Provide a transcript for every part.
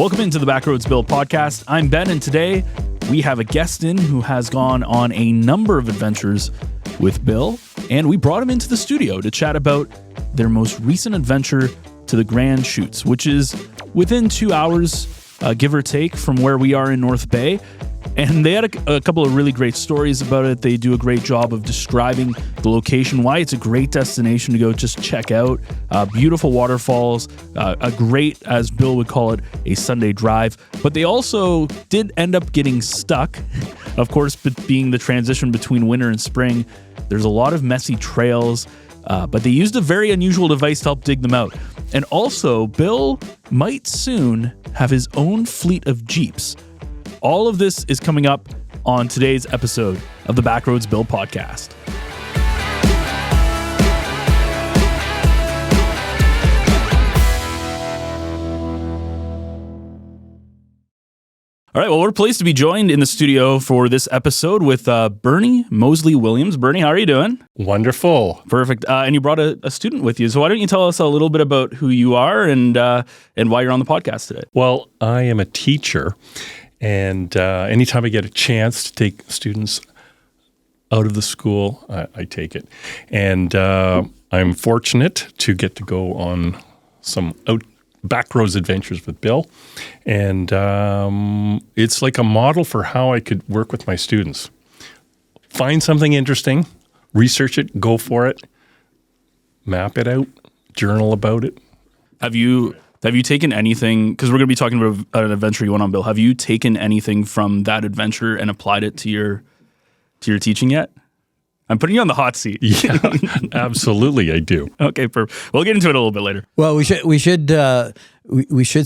Welcome into the Backroads Bill podcast. I'm Ben, and today we have a guest in who has gone on a number of adventures with Bill, and we brought him into the studio to chat about their most recent adventure to the Grande Chutes, which is within 2 hours, give or take, from where we are in North Bay. And they had a couple of really great stories about it. They do a great job of describing the location, why it's a great destination to go just check out. Beautiful waterfalls, a great, as Bill would call it, a Sunday drive. But they also did end up getting stuck. Of course, being the transition between winter and spring, there's a lot of messy trails, but they used a very unusual device to help dig them out. And also, Bill might soon have his own fleet of Jeeps. All of this is coming up on today's episode of the Backroads Bill podcast. All right, well, we're pleased to be joined in the studio for this episode with Bernie Moseley-Williams. Bernie, how are you doing? Wonderful. Perfect. And you brought a student with you. So why don't you tell us a little bit about who you are and why you're on the podcast today? Well, I am a teacher. And anytime I get a chance to take students out of the school, I take it. And I'm fortunate to get to go on some backroads adventures with Bill. And it's like a model for how I could work with my students. Find something interesting, research it, go for it, map it out, journal about it. Have you taken anything, because we're going to be talking about an adventure you went on, Bill. Have you taken anything from that adventure and applied it to your teaching yet? I'm putting you on the hot seat. Yeah, absolutely, I do. Okay, perfect. We'll get into it a little bit later. Well, we should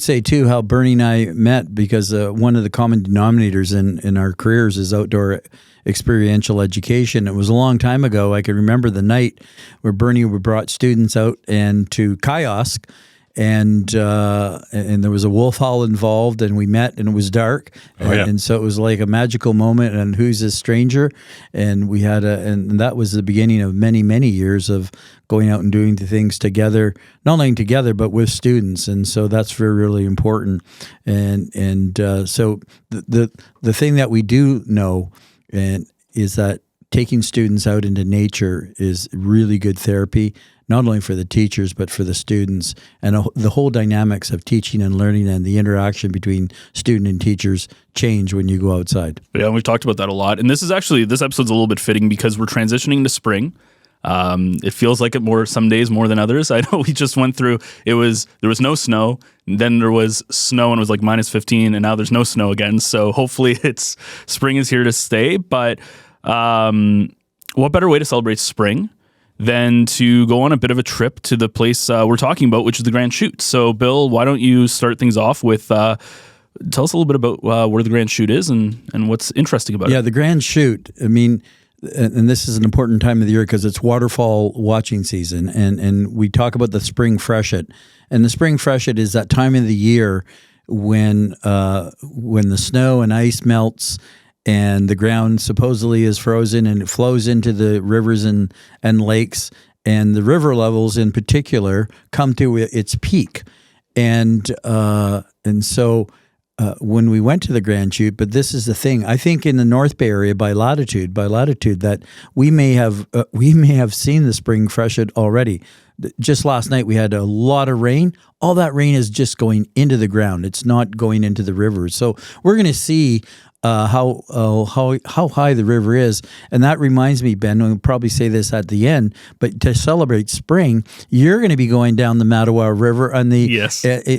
say too how Bernie and I met, because one of the common denominators in our careers is outdoor experiential education. It was a long time ago. I can remember the night where Bernie brought students out and to kiosk. And there was a wolf howl involved, and we met, and it was dark, and so it was like a magical moment. And who's this stranger? And we had and that was the beginning of many years of going out and doing the things together, not only together but with students. And so that's really important. And so the thing that we do know is that taking students out into nature is really good therapy, not only for the teachers, but for the students. And the whole dynamics of teaching and learning and the interaction between student and teachers change when you go outside. Yeah, we've talked about that a lot. And this episode's a little bit fitting because we're transitioning to spring. It feels like it some days more than others. I know we just went through, there was no snow, and then there was snow and it was like minus 15, and now there's no snow again. So hopefully spring is here to stay. But what better way to celebrate spring than to go on a bit of a trip to the place we're talking about, which is the Grande Chute. So, Bill, why don't you start things off with tell us a little bit about where the Grande Chute is and what's interesting about it. Yeah, the Grande Chute, I mean, and this is an important time of the year because it's waterfall watching season, and we talk about the spring freshet. And the spring freshet is that time of the year when the snow and ice melts and the ground supposedly is frozen and it flows into the rivers and lakes, and the river levels in particular come to its peak. And so when we went to the Grande Chute, but this is the thing, I think in the North Bay area by latitude, that we may have seen the spring freshet already. Just last night we had a lot of rain. All that rain is just going into the ground. It's not going into the rivers. So we're going to see how high the river is. And that reminds me, Ben, we'll probably say this at the end, but to celebrate spring, you're going to be going down the Mattawa River on the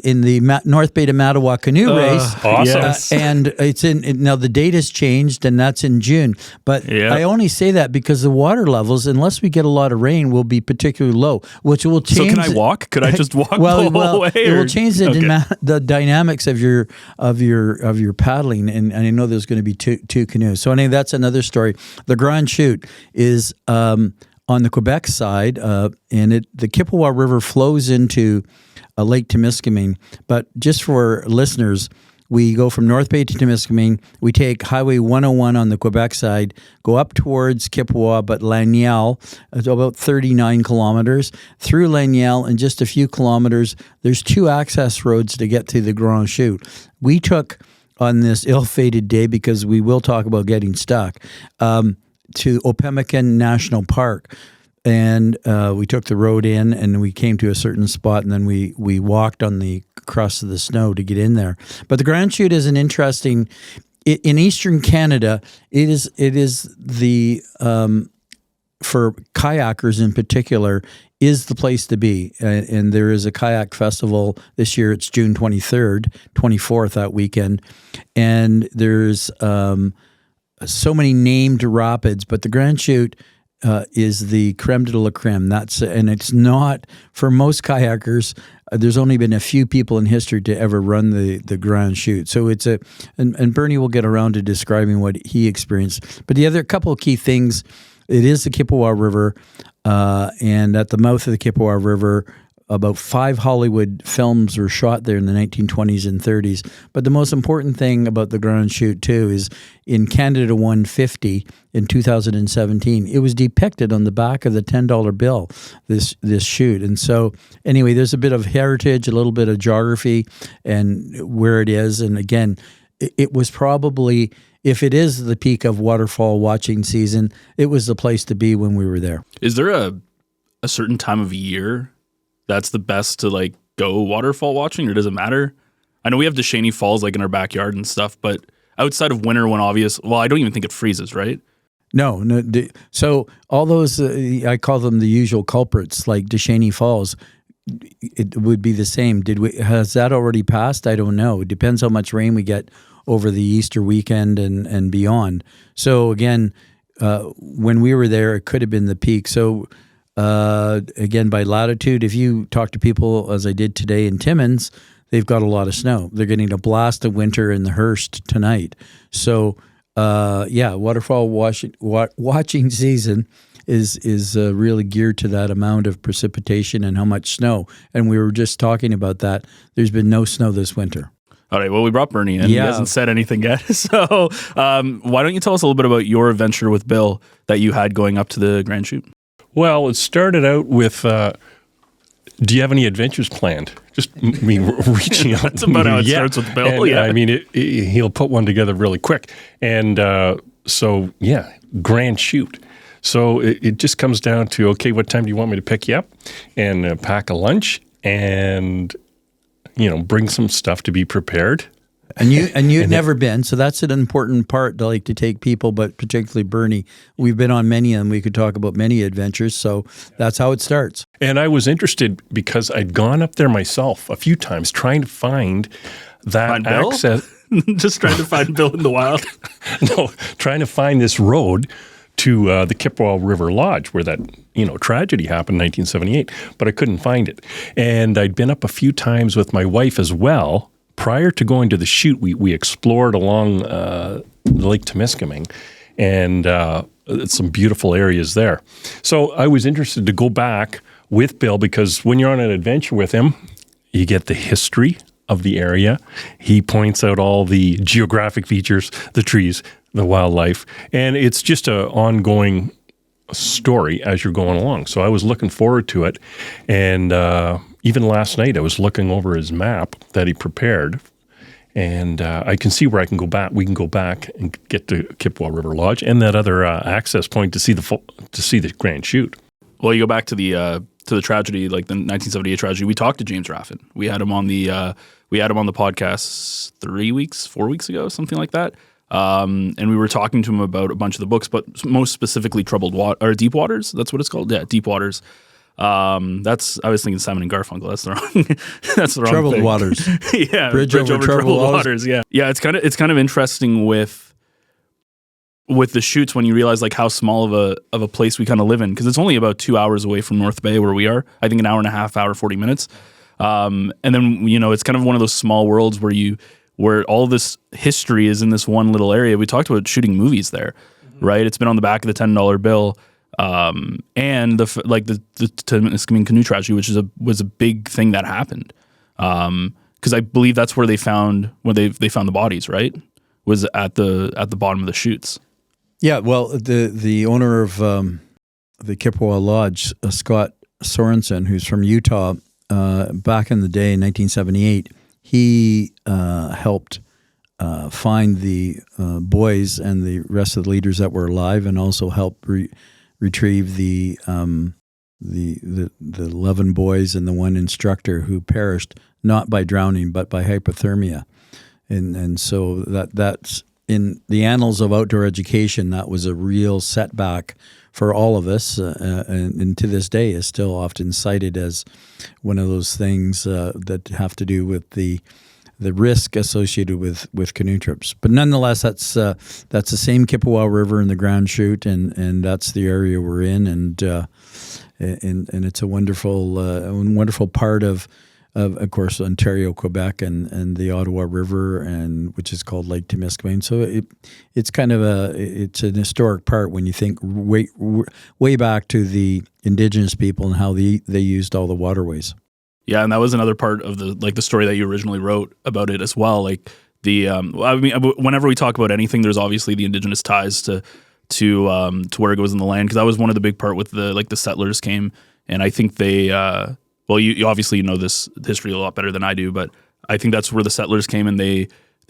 in the North Bay to Mattawa canoe race. Awesome. Yes. And it's now the date has changed, and that's in June. But I only say that because the water levels, unless we get a lot of rain, will be particularly low, which will change. So can I walk? Could I just walk the whole way? It will change the dynamics of your paddling, and I know there's going to be two canoes. So anyway, that's another story. The Grande Chute is on the Quebec side, and the Chippewa River flows into Lake Temiskaming. But just for listeners, We go from North Bay to Temiskaming. We take Highway 101 on the Quebec side, go up towards Kippawa, but Laniel, it's about 39 kilometers. Through Laniel and just a few kilometers, there's 2 access roads to get to the Grande Chute. We took, on this ill-fated day, because we will talk about getting stuck, to Opemican National Park. And we took the road in, and we came to a certain spot, and then we walked on the crust of the snow to get in there. But the Grande Chute is an interesting. In Eastern Canada, it is the for kayakers in particular is the place to be. And there is a kayak festival this year. It's June 23rd, 24th that weekend, and there's so many named rapids, but the Grande Chute is the creme de la creme. And it's not, for most kayakers, there's only been a few people in history to ever run the Grande Chute. So it's and Bernie will get around to describing what he experienced. But the other couple of key things, it is the Kippawa River, and at the mouth of the Kippawa River, about 5 Hollywood films were shot there in the 1920s and 30s. But the most important thing about the Grande Chute, too, is in Canada 150 in 2017, it was depicted on the back of the $10 bill, this chute. And so, anyway, there's a bit of heritage, a little bit of geography, and where it is. And again, it was probably, if it is the peak of waterfall watching season, it was the place to be when we were there. Is there a certain time of year that's the best to like go waterfall watching, or does it matter? I know we have Descheny Falls like in our backyard and stuff, but outside of winter when I don't even think it freezes, right? No. So all those, I call them the usual culprits, like Descheny Falls, it would be the same. Has that already passed? I don't know. It depends how much rain we get over the Easter weekend and beyond. So again, when we were there, it could have been the peak. So again, by latitude, if you talk to people, as I did today in Timmins, they've got a lot of snow. They're getting a blast of winter in the Hearst tonight. So, waterfall watching season is really geared to that amount of precipitation and how much snow. And we were just talking about that. There's been no snow this winter. All right. Well, we brought Bernie in. He hasn't said anything yet. So why don't you tell us a little bit about your adventure with Bill that you had going up to the Grande Chute? Well, it started out with, do you have any adventures planned? Just me reaching out. That's about how it starts with Bill. And, I mean, he'll put one together really quick. And Grande Chute. So it just comes down to, okay, what time do you want me to pick you up? And pack a lunch and, bring some stuff to be prepared. And you'd never been, so that's an important part to take people, but particularly Bernie. We've been on many, and we could talk about many adventures, so that's how it starts. And I was interested because I'd gone up there myself a few times trying to find that access. Just trying to find Bill in the wild? No, trying to find this road to the Kippawa River Lodge where that tragedy happened in 1978, but I couldn't find it. And I'd been up a few times with my wife as well. Prior to going to the chute, we explored along Lake Temiskaming and some beautiful areas there. So I was interested to go back with Bill because when you're on an adventure with him, you get the history of the area. He points out all the geographic features, the trees, the wildlife, and it's just an ongoing story as you're going along. So I was looking forward to it, and even last night I was looking over his map that he prepared, and I can see where I can go back. We can go back and get to Kippawa River Lodge and that other access point to see the Grande Chute. Well, you go back to the tragedy, like the 1978 tragedy. We talked to James Raffin. We had him on the podcast 4 weeks ago, something like that. And we were talking to him about a bunch of the books, but most specifically Deep Waters. That's what it's called. Yeah, Deep Waters. I was thinking Simon and Garfunkel. That's the wrong Troubled thing. Waters. Yeah, Bridge over troubled waters. Yeah, yeah. It's kind of interesting with the chutes when you realize like how small of a place we kind of live in, because it's only about 2 hours away from North Bay where we are. I think an hour and a half, 40 minutes. And then it's kind of one of those small worlds where all this history is in this one little area. We talked about shooting movies there, right? It's been on the back of the $10 bill. And the Temiskaming canoe tragedy, which was a big thing that happened. Kind because I believe that's where they found they found the bodies, right? Was at the bottom of the chutes. Yeah, well, the owner of the Kippawa Lodge, Scott Sorensen, who's from Utah, back in the day in 1978, he helped find the boys and the rest of the leaders that were alive, and also helped retrieve the 11 boys and the one instructor who perished not by drowning but by hypothermia, and so that's in the annals of outdoor education. That was a real setback for all of us, and to this day is still often cited as one of those things that have to do with the risk associated with canoe trips. But nonetheless, that's the same Kippawa River in the Grande Chute, and that's the area we're in, and it's a wonderful part of course, Ontario, Quebec, and the Ottawa River, and which is called Lake Temiskaming. So it's kind of it's an historic part when you think way back to the Indigenous people and how they used all the waterways. Yeah, and that was another part of the story that you originally wrote about it as well. Like whenever we talk about anything, there's obviously the Indigenous ties to where it goes in the land, because that was one of the big part with the settlers came, and I think they. Well, you obviously know this history a lot better than I do, but I think that's where the settlers came, and they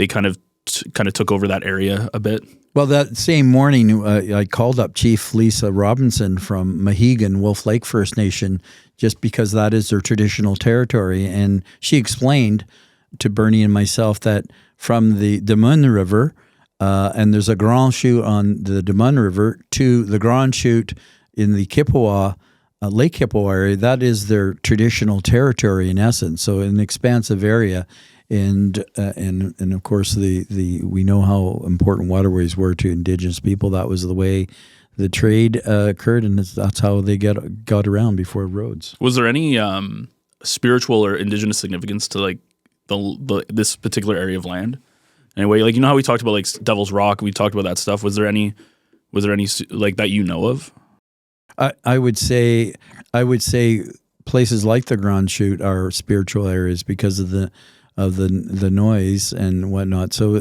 kind of took over that area a bit. Well, that same morning, I called up Chief Lisa Robinson from Mohegan, Wolf Lake First Nation, just because that is their traditional territory, and she explained to Bernie and myself that from the Des Moines River, and there's a Grande Chute on the Des Moines River, to the Grande Chute in the Kippawa, Lake Kippawa area, that is their traditional territory in essence. So an expansive area, and of course we know how important waterways were to Indigenous people. That was the way the trade occurred, and that's how they got around before roads. Was there any spiritual or Indigenous significance to like this particular area of land? Anyway, like, you know how we talked about like Devil's Rock, we talked about that stuff. Was there any like that you know of? I would say places like the Grande Chute are spiritual areas because of the noise and whatnot. So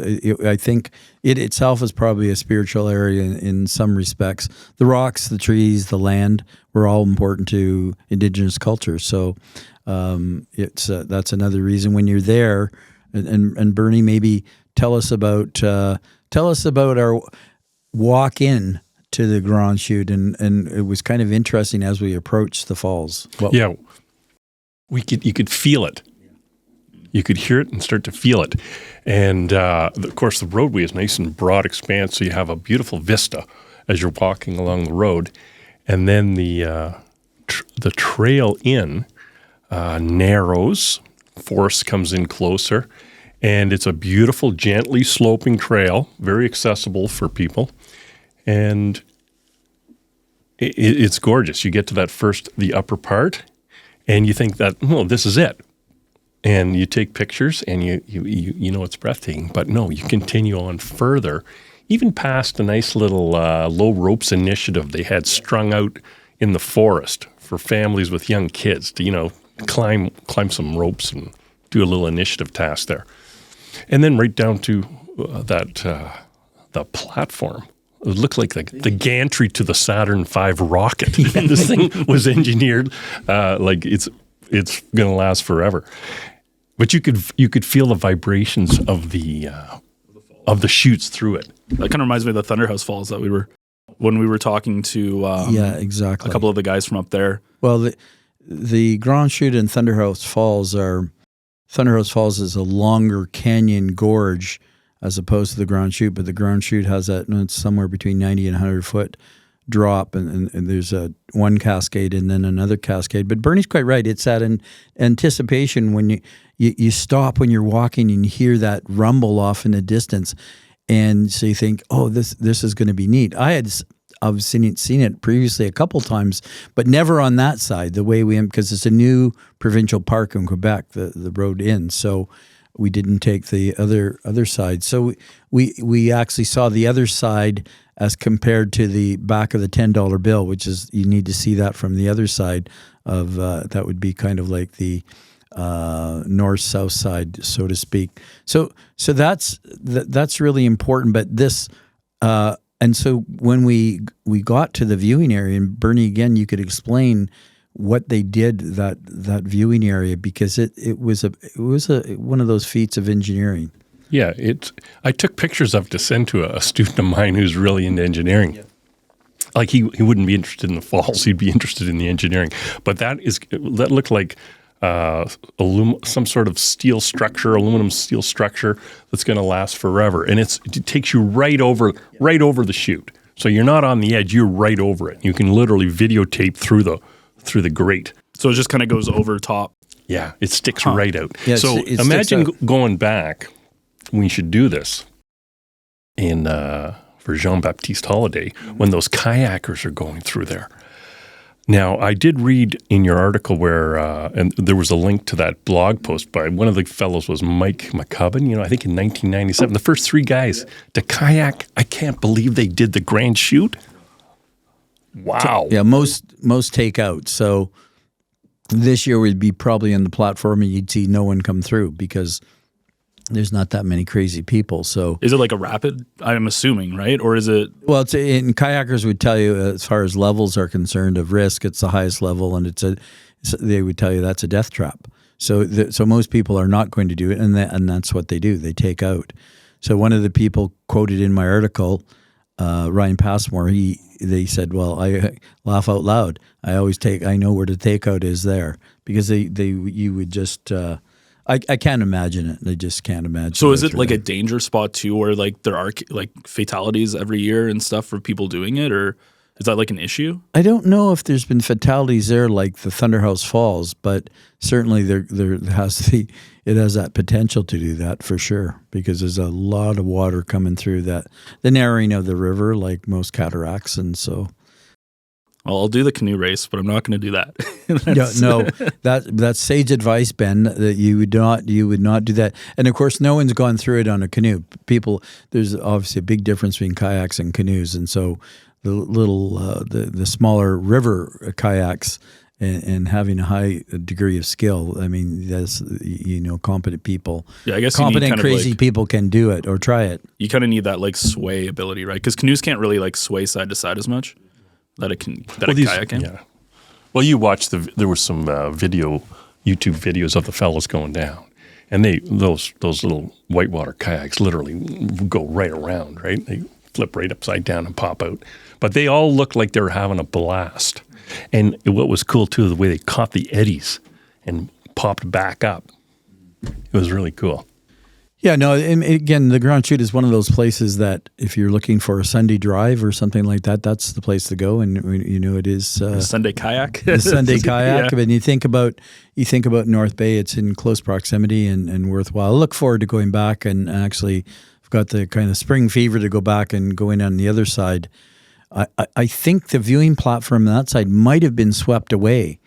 I think it itself is probably a spiritual area in some respects. The rocks, the trees, the land were all important to Indigenous culture. So that's another reason when you're there. And Bernie, maybe tell us about our walk in to the Grande Chute, and it was kind of interesting as we approached the falls. You could feel it. You could hear it and start to feel it. And of course, the roadway is nice and broad expanse, so you have a beautiful vista as you're walking along the road. And then the trail in narrows, forest comes in closer, and it's a beautiful, gently sloping trail, very accessible for people. And it's gorgeous. You get to the upper part, and you think that, this is it. And you take pictures, and you know it's breathtaking. But no, you continue on further, even past a nice little low ropes initiative they had strung out in the forest for families with young kids to, climb some ropes and do a little initiative task there. And then right down to the platform. It looked like the gantry to the Saturn V rocket. And this thing was engineered like it's going to last forever. But you could feel the vibrations of the chutes through it. That kind of reminds me of the Thunderhouse Falls that when we were talking to exactly, a couple of the guys from up there. Well, the Grande Chute and Thunderhouse Falls is a longer canyon gorge as opposed to the Grande Chute, but the Grande Chute has it's somewhere between 90 and 100 foot drop, and there's one cascade and then another cascade. But Bernie's quite right. It's that anticipation when you stop when you're walking and you hear that rumble off in the distance, and so you think, oh, this is going to be neat. I've seen it previously a couple times, but never on that side, the way because it's a new provincial park in Quebec, the road in, so we didn't take the other side. So we actually saw the other side as compared to the back of the $10 bill, which is, you need to see that from the other side of that would be kind of like the north-south side, so to speak. So that's really important. But this, and so when we got to the viewing area, and Bernie, again, you could explain what they did that viewing area, because it was one of those feats of engineering. Yeah, I took pictures of it to send to a student of mine who's really into engineering. Yeah. Like he wouldn't be interested in the falls; he'd be interested in the engineering. But that looked like some sort of aluminum steel structure that's going to last forever, and it takes you right over the chute. So you're not on the edge; you're right over it. You can literally videotape through the grate. So it just kind of goes over top. Yeah, it sticks right out. Yeah, so imagine going back. We should do this for Jean-Baptiste Holiday when those kayakers are going through there. Now, I did read in your article where, and there was a link to that blog post by one of the fellows was Mike McCubbin, I think in 1997. The first three guys to kayak, I can't believe they did the Grande Chute. Wow. Yeah, most take out. So this year we'd be probably on the platform and you'd see no one come through because there's not that many crazy people. So is it like a rapid? I'm assuming, right? Or is it? Well, kayakers would tell you as far as levels are concerned of risk, it's the highest level, and they would tell you that's a death trap. So most people are not going to do it, and that's what they do. They take out. So one of the people quoted in my article, Ryan Passmore, they said, "Well, I laugh out loud. I know where the takeout is there because you would just." I can't imagine it. I just can't imagine. So is it like a danger spot too, where like there are like fatalities every year and stuff for people doing it, or is that like an issue? I don't know if there's been fatalities there like the Thunderhouse Falls, but certainly there has it has that potential to do that for sure, because there's a lot of water coming through the narrowing of the river, like most cataracts, and so. Well, I'll do the canoe race, but I'm not going to do that. No, that's sage advice, Ben. That you would not do that. And of course, no one's gone through it on a canoe. There's obviously a big difference between kayaks and canoes, and so the smaller river kayaks and having a high degree of skill. I mean, that's competent people. Yeah, I guess competent crazy people can do it or try it. You kind of need that like sway ability, right? Because canoes can't really like sway side to side as much. A kayak can. Yeah. Well, you watched there were some YouTube videos of the fellows going down, and those little whitewater kayaks literally go right around, right? They flip right upside down and pop out. But they all looked like they were having a blast. And what was cool too, the way they caught the eddies and popped back up. It was really cool. Yeah, no, and again, the Grande Chute is one of those places that if you're looking for a Sunday drive or something like that, that's the place to go. And it is Sunday kayak. The Sunday kayak. Yeah. But you think about North Bay, it's in close proximity and worthwhile. I look forward to going back, and actually I've got the kind of spring fever to go back and go in on the other side. I think the viewing platform on that side might have been swept away.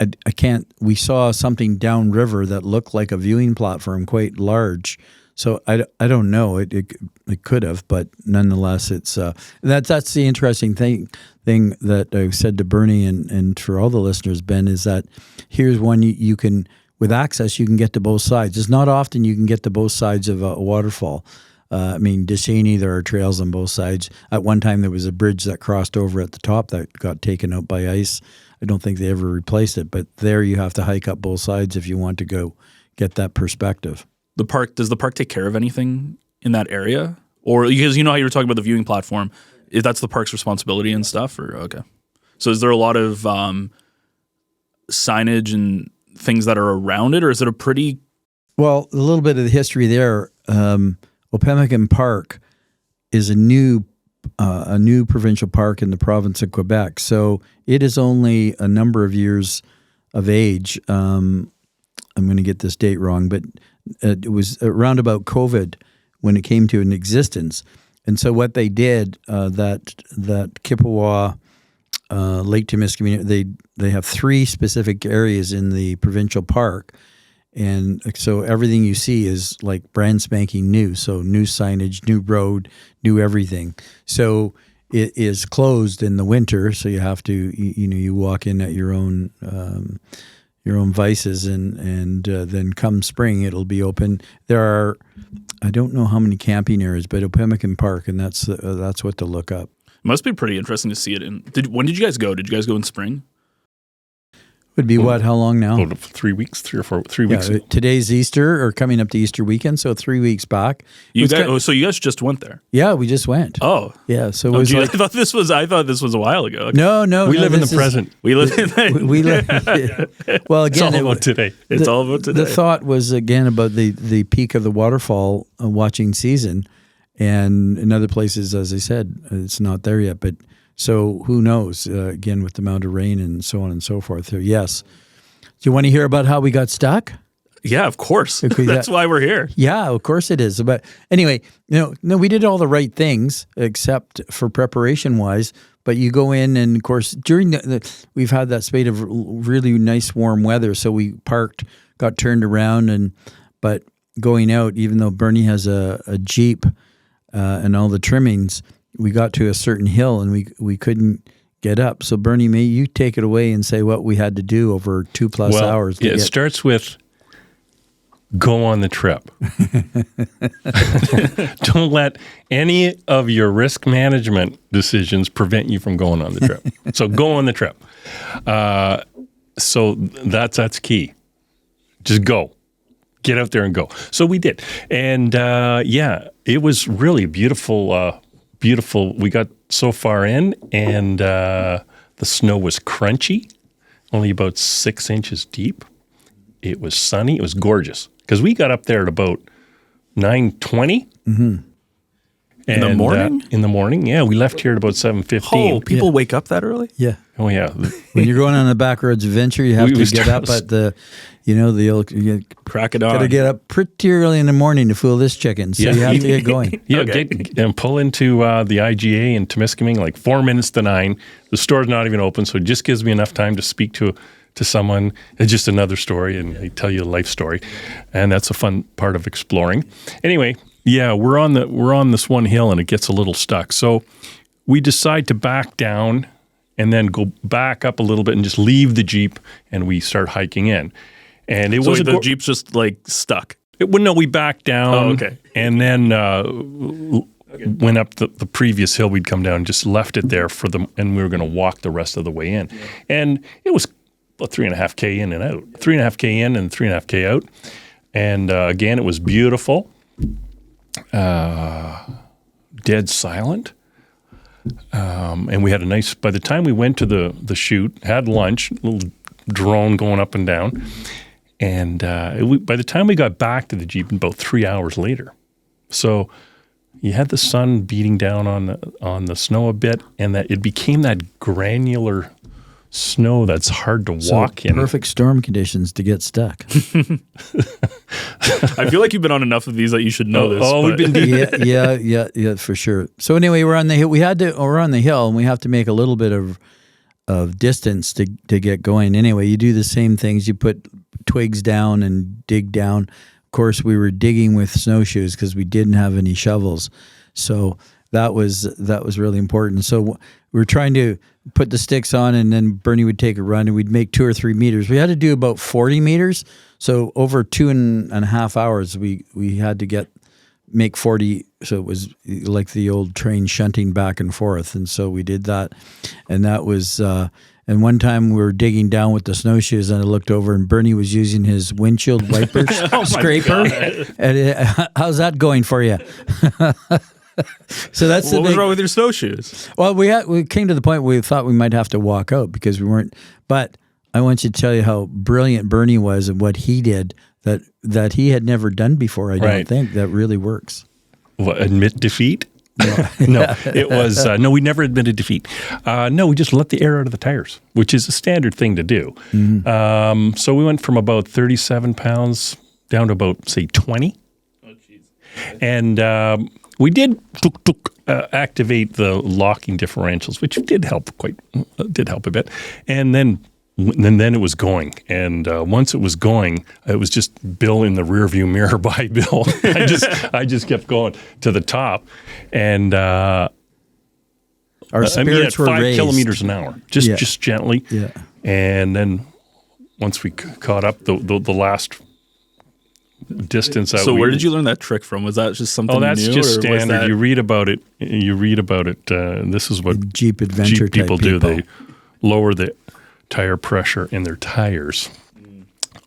I can't. We saw something downriver that looked like a viewing platform, quite large. So I don't know. It could have, but nonetheless, it's that's the interesting thing that I said to Bernie and for all the listeners, Ben, is that here's one you can, with access, you can get to both sides. It's not often you can get to both sides of a waterfall. Descheny, there are trails on both sides. At one time, there was a bridge that crossed over at the top that got taken out by ice. I don't think they ever replaced it, but there you have to hike up both sides if you want to go get that perspective. Does the park take care of anything in that area? Or because how you were talking about the viewing platform, if that's the park's responsibility and stuff? Or okay. So is there a lot of signage and things that are around it, or is it a pretty... Well, a little bit of the history there. Opemican Park is a new provincial park in the province of Quebec. So it is only a number of years of age. I'm going to get this date wrong, but it was around about COVID when it came to an existence. And so what they did, that Kippawa, Lake Temiskaming, they have 3 specific areas in the provincial park. And so everything you see is like brand spanking new. So new signage, new road, new everything. So it is closed in the winter. So you have to, you walk in at your own vices, and then come spring it'll be open. There are, I don't know how many camping areas, but Opemican Park, and that's what to look up. It must be pretty interesting to see it. When did you guys go? Did you guys go in spring? Would be what? How long now? 3 weeks, 3 or 4, 3 weeks. Today's Easter, or coming up to Easter weekend, so 3 weeks back. So you guys just went there? Yeah, we just went. Oh, yeah. So it was I thought this was a while ago. Okay. No. We live in the present. We live in we live. Well, again, it's all about today. It's all about today. The thought was again about the peak of the waterfall watching season, and in other places, as I said, it's not there yet. But so who knows? Again, with the amount of rain and so on and so forth. So yes. Do you want to hear about how we got stuck? Yeah, of course. That's why we're here. Yeah, of course it is. But anyway, no, we did all the right things except for preparation wise. But you go in, and of course, during we've had that spate of really nice warm weather. So we parked, got turned around, but going out, even though Bernie has a Jeep and all the trimmings, we got to a certain hill and we couldn't get up. So Bernie, may you take it away and say what we had to do over 2+ hours? It starts with go on the trip. Don't let any of your risk management decisions prevent you from going on the trip. So go on the trip. So that's key. Just go. Get out there and go. So we did. And it was really beautiful. Beautiful. We got so far in, and the snow was crunchy, only about 6 inches deep. It was sunny. It was gorgeous because we got up there at about 9:20. Mm-hmm. In the morning? In the morning, yeah. We left here at about 7:15. Oh, people wake up that early? Yeah. Oh, yeah. When you're going on a Backroads adventure, you have to get up at the old crack it on. Got to get up pretty early in the morning to fool this chicken. So you have to get going. Yeah, Okay. and pull into the IGA in Temiskaming like 4 minutes to 9. The store's not even open, so it just gives me enough time to speak to someone. It's just another story, and they tell you a life story, and that's a fun part of exploring. Anyway, yeah, we're on this one hill, and it gets a little stuck. So we decide to back down and then go back up a little bit and just leave the Jeep, and we start hiking in. And it was the Jeep's just like stuck. We backed down. Oh, okay. And then went up the previous hill. We'd come down and just left it there and we were going to walk the rest of the way in. Yeah. And it was about 3.5K in and out. 3.5K in and 3.5K out. And again, it was beautiful. Dead silent. And we had by the time we went to the chute, had lunch, a little drone going up and down. And by the time we got back to the Jeep, about 3 hours later. So you had the sun beating down on the snow a bit, and that it became that granular snow that's hard to walk in. Perfect storm conditions to get stuck. I feel like you've been on enough of these that you should know this. Oh, we've been yeah, for sure. So anyway, we're on the hill. We're on the hill, and we have to make a little bit of distance to get going. Anyway, you do the same things. You put twigs down and dig down. Of course, we were digging with snowshoes because we didn't have any shovels. So that was really important. So we were trying to put the sticks on, and then Bernie would take a run, and we'd make 2 or 3 meters. We had to do about 40 meters. So over 2.5 hours, we had to make 40. So it was like the old train shunting back and forth. And so we did that. And that was, and one time we were digging down with the snowshoes, and I looked over, and Bernie was using his windshield wiper scraper. And how's that going for you? So that's what was wrong with your snowshoes? Well, we came to the point where we thought we might have to walk out because we weren't. But I want you to tell you how brilliant Bernie was and what he did that he had never done before. I don't think that really works. What, admit defeat? No, it was no. We never admitted defeat. No, we just let the air out of the tires, which is a standard thing to do. Mm-hmm. So we went from about 37 pounds down to about, say, 20. Oh, jeez. Okay. And we did activate the locking differentials, which did help a bit. And then it was going. And once it was going, it was just Bill in the rearview mirror by Bill. I just kept going to the top. And our spirits were 5 raised. kilometers an hour, just gently. Yeah. And then once we caught up, the last distance out. So where did you learn that trick from? Was that just something Oh, that's new? just or standard. was that... You read about it. This is what Jeep adventure Jeep people type do. They lower the tire pressure in their tires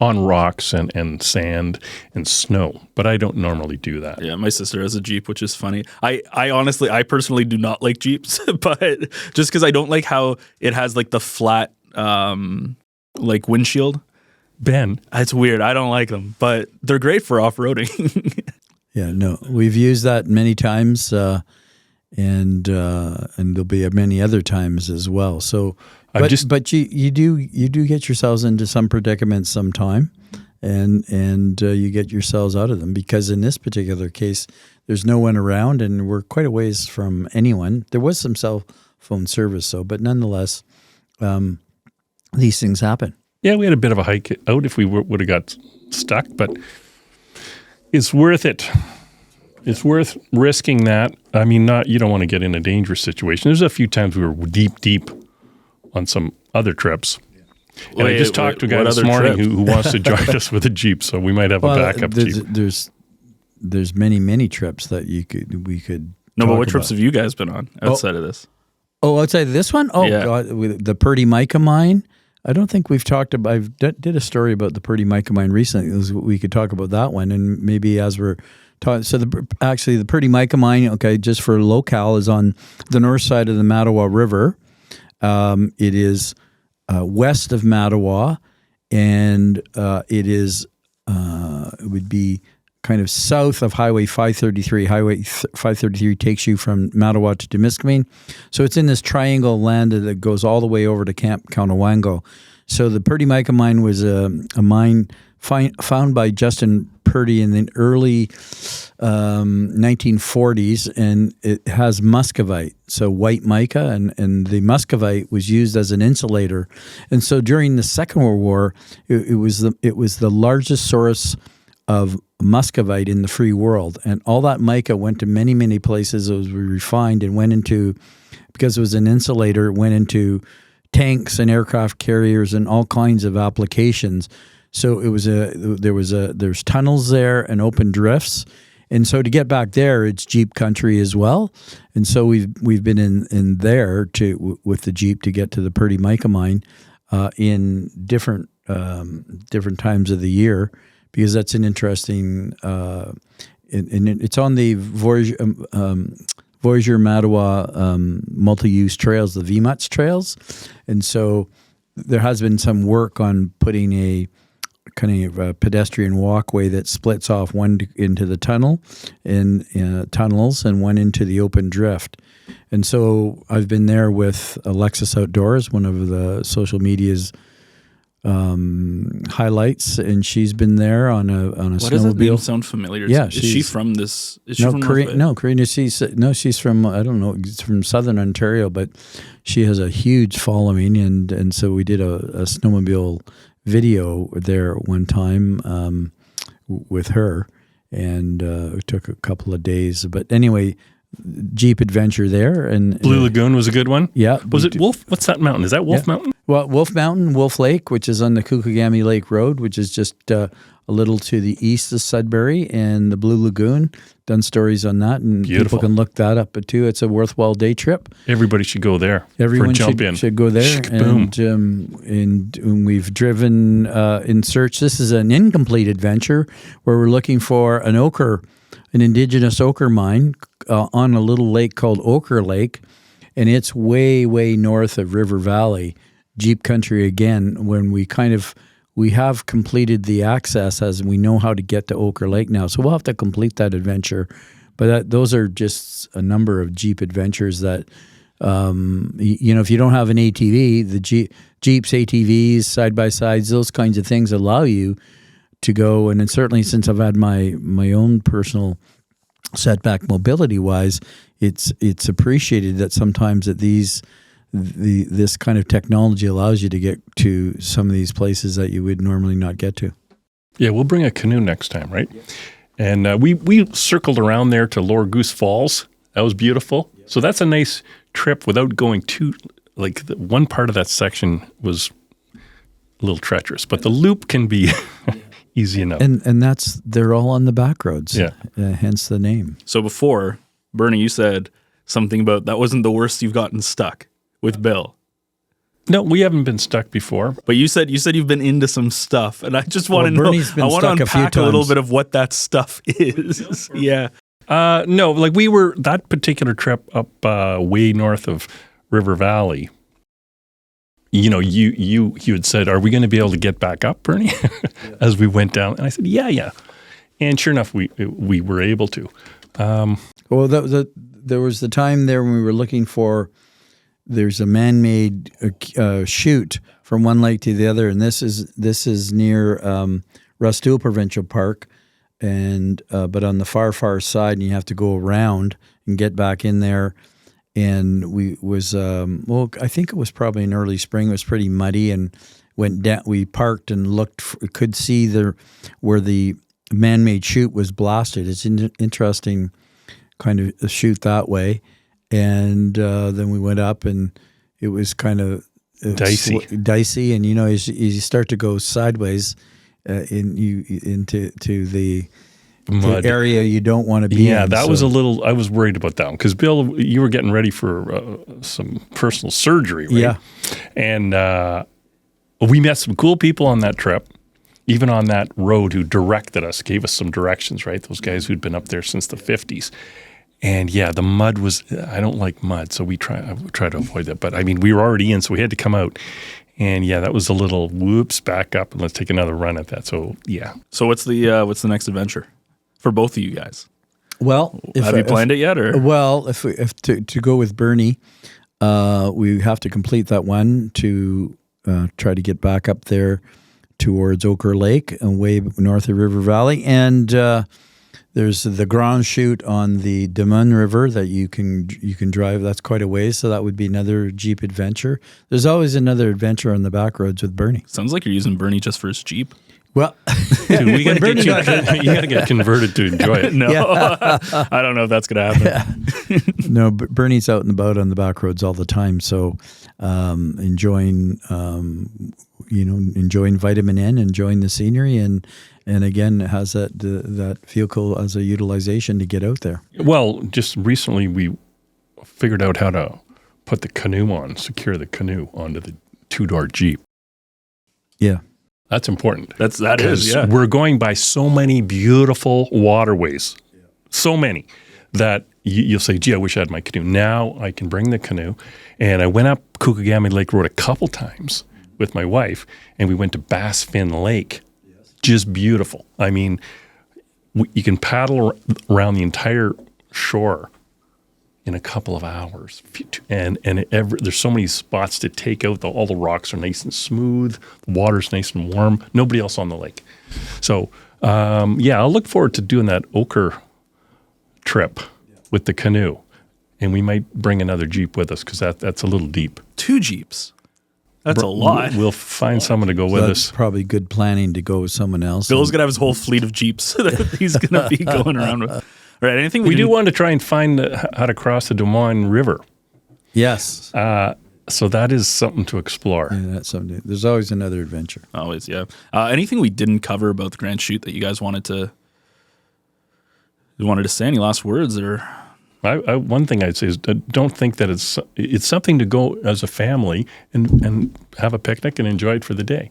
on rocks and sand and snow. But I don't normally do that. Yeah, my sister has a Jeep, which is funny. I personally do not like Jeeps, but just because I don't like how it has like the flat like windshield. Ben, It's weird. I don't like them, but they're great for off-roading. Yeah, no, we've used that many times, and there'll be many other times as well. So, but you do get yourselves into some predicaments sometime, and you get yourselves out of them, because in this particular case, there's no one around, and we're quite a ways from anyone. There was some cell phone service, but nonetheless, these things happen. yeah, we had a bit of a hike out if we would have got stuck, but it's worth it. It's worth risking that. I mean, you don't want to get in a dangerous situation. There's a few times we were deep on some other trips. And I just talked to a guy this morning who wants to join us with a Jeep, so we might have a backup Jeep. There's many trips that we could. No, but what trips have you guys been on outside of this? Oh, outside of this one? Oh, yeah. God, the Purdy Mica mine. I don't think we've talked about. I did a story about the Purdy Mica mine recently. We could talk about that one, and maybe as we're talking. So the Purdy Mica mine, okay, just for locale, is on the north side of the Mattawa River. It is west of Mattawa, and it would be kind of south of Highway 533. Highway 533 takes you from Mattawa to Temiskaming. So it's in this triangle of land that goes all the way over to Camp Conewango. So the Purdy Mica mine was a mine found by Justin Purdy in the early 1940s, and it has muscovite, so white mica, and the muscovite was used as an insulator. And so during the Second World War, it was the largest source of muscovite in the free world, and all that mica went to many places. It was refined and went into, because it was an insulator, it went into tanks and aircraft carriers and all kinds of applications. So there's tunnels there and open drifts, and so to get back there, it's Jeep country as well. And so we've been in there with the Jeep to get to the Purdy Mica mine in different times of the year, because that's an interesting, and it's on the Voyageur Mattawa multi-use trails, the VMUTS trails. And so there has been some work on putting a kind of a pedestrian walkway that splits off one into the tunnels and one into the open drift. And so I've been there with Alexis Outdoors, one of the social media's highlights, and she's been there on a snowmobile. Why does that name sound familiar? Yeah, is she from this? Is she no, from Korea, no, Korea. She's from, I don't know, it's from Southern Ontario, but she has a huge following, and so we did a snowmobile video there one time with her, and it took a couple of days. But anyway, Jeep adventure there, and Blue Lagoon was a good one. Yeah, was it Wolf? What's that mountain? Is that Wolf Mountain? Well, Wolf Mountain, Wolf Lake, which is on the Kukugami Lake Road, which is just a little to the east of Sudbury, and the Blue Lagoon. Done stories on that, and Beautiful. People can look that up too. It's a worthwhile day trip. Everybody should go there. Everyone for a jump in. should go there. And we've driven in search. This is an incomplete adventure where we're looking for an indigenous ochre mine on a little lake called Ochre Lake, and it's way north of River Valley, Jeep country again. When we have completed the access, as we know how to get to Ochre Lake now, so we'll have to complete that adventure. But those are just a number of Jeep adventures that, if you don't have an ATV, the Jeeps, ATVs, side-by-sides, those kinds of things allow you to go. And certainly since I've had my own personal setback mobility-wise, it's appreciated that sometimes that this kind of technology allows you to get to some of these places that you would normally not get to. Yeah, we'll bring a canoe next time, right? Yeah. And we circled around there to Lower Goose Falls. That was beautiful. Yeah. So that's a nice trip without going too, one part of that section was little treacherous, but the loop can be easy enough. And they're all on the back roads. Yeah. Hence the name. So before, Bernie, you said something about that wasn't the worst you've gotten stuck with Bill. No, we haven't been stuck before. But you said you've been into some stuff, and I just want to know. Bernie's been I want to stuck a few unpack a little times. bit of what that stuff is. Yeah. No, like we were that particular trip up way north of River Valley. You know, you had said, "Are we going to be able to get back up, Bernie?" As we went down, and I said, "Yeah." And sure enough, we were able to. Well, there was the time there when we were looking for. There's a man-made chute from one lake to the other, and this is near Rustoul Provincial Park, and but on the far side, and you have to go around and get back in there. And I think it was probably in early spring. It was pretty muddy, and went down. We parked and looked, could see where the man-made chute was blasted. It's interesting, kind of a chute that way. And then we went up, and it was kind of dicey. And as you start to go sideways into the mud area you don't want to be in. Yeah, that was a little. I was worried about that one because Bill, you were getting ready for some personal surgery, right? Yeah, and we met some cool people on that trip. Even on that road, who directed us, gave us some directions. Right, those guys who'd been up there since the 50s. And yeah, the mud was, I don't like mud, so I try to avoid that. But I mean, we were already in, so we had to come out. And yeah, that was a little whoops, back up, and let's take another run at that. So yeah. So what's the next adventure for both of you guys? Well, have you planned it yet? Or if to go with Bernie, we have to complete that one to try to get back up there towards Ochre Lake and way north of River Valley. And there's the Grande Chute on the Des Moines River that you can drive. That's quite a ways, so that would be another Jeep adventure. There's always another adventure on the back roads with Bernie. Sounds like you're using Bernie just for his Jeep. Well, dude, we got to get you got to get converted to enjoy it. No, I don't know if that's going to happen. No, but Bernie's out and about on the back roads all the time, so enjoying vitamin N, enjoying the scenery, and again, it has that vehicle as a utilization to get out there. Well, just recently we figured out how to put the canoe on, secure the canoe onto the two-door Jeep. Yeah. That's important. That is, yeah. We're going by so many beautiful waterways, so many, that you'll say, gee, I wish I had my canoe. Now I can bring the canoe. And I went up Kukagami Lake Road a couple times with my wife, and we went to Bass Fin Lake. Just beautiful. I mean, you can paddle around the entire shore in a couple of hours, and there's so many spots to take out. All the rocks are nice and smooth. The water's nice and warm. Nobody else on the lake. So, I'll look forward to doing that Ochre trip with the canoe, and we might bring another Jeep with us because that's a little deep. 2 Jeeps. That's a lot. We'll find someone to go with That's us. probably good planning to go with someone else. Bill's going to have his whole fleet of Jeeps that he's going to be going around with. All right, anything We do want to try and find how to cross the Des Moines River. Yes. So that is something to explore. Yeah, that's something. There's always another adventure. Always, yeah. Anything we didn't cover about the Grande Chute that you guys wanted to say? Any last words? Or One thing I'd say is don't think that it's something to go as a family and have a picnic and enjoy it for the day.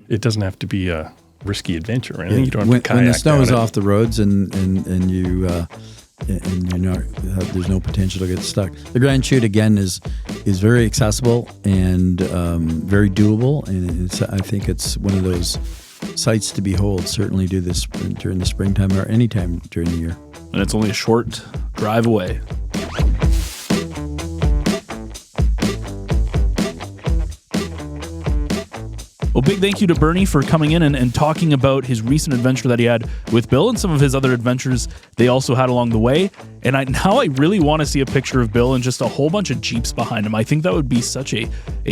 It doesn't have to be a risky adventure or anything. You don't have to kayak when the snow down is it. off the roads and you're not, there's no potential to get stuck. The Grande Chute again is very accessible and very doable, and I think it's one of those sights to behold. Certainly do this during the springtime or any time during the year. And it's only a short drive away. Well, big thank you to Bernie for coming in and talking about his recent adventure that he had with Bill and some of his other adventures they also had along the way. And now I really want to see a picture of Bill and just a whole bunch of Jeeps behind him. I think that would be such a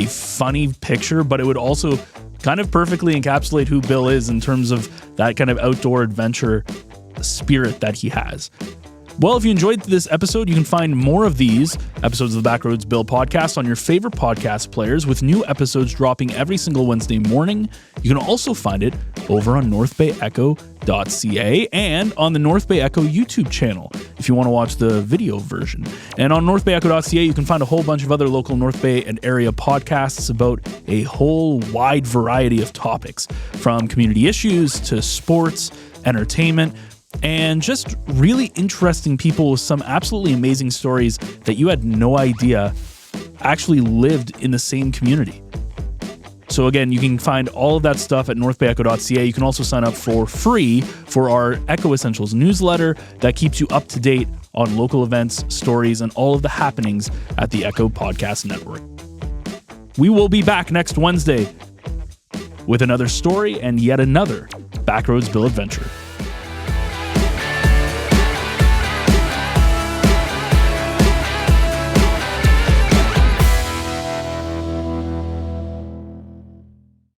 funny picture, but it would also kind of perfectly encapsulate who Bill is in terms of that kind of outdoor adventure spirit that he has. Well, if you enjoyed this episode, you can find more of these episodes of the Backroads Bill podcast on your favorite podcast players, with new episodes dropping every single Wednesday morning. You can also find it over on NorthBayEcho.ca and on the North Bay Echo YouTube channel if you want to watch the video version. And on NorthBayEcho.ca, you can find a whole bunch of other local North Bay and area podcasts about a whole wide variety of topics, from community issues to sports, entertainment, and just really interesting people with some absolutely amazing stories that you had no idea actually lived in the same community. So again, you can find all of that stuff at NorthBayEcho.ca. You can also sign up for free for our Echo Essentials newsletter that keeps you up to date on local events, stories, and all of the happenings at the Echo Podcast Network. We will be back next Wednesday with another story and yet another Backroads Bill adventure.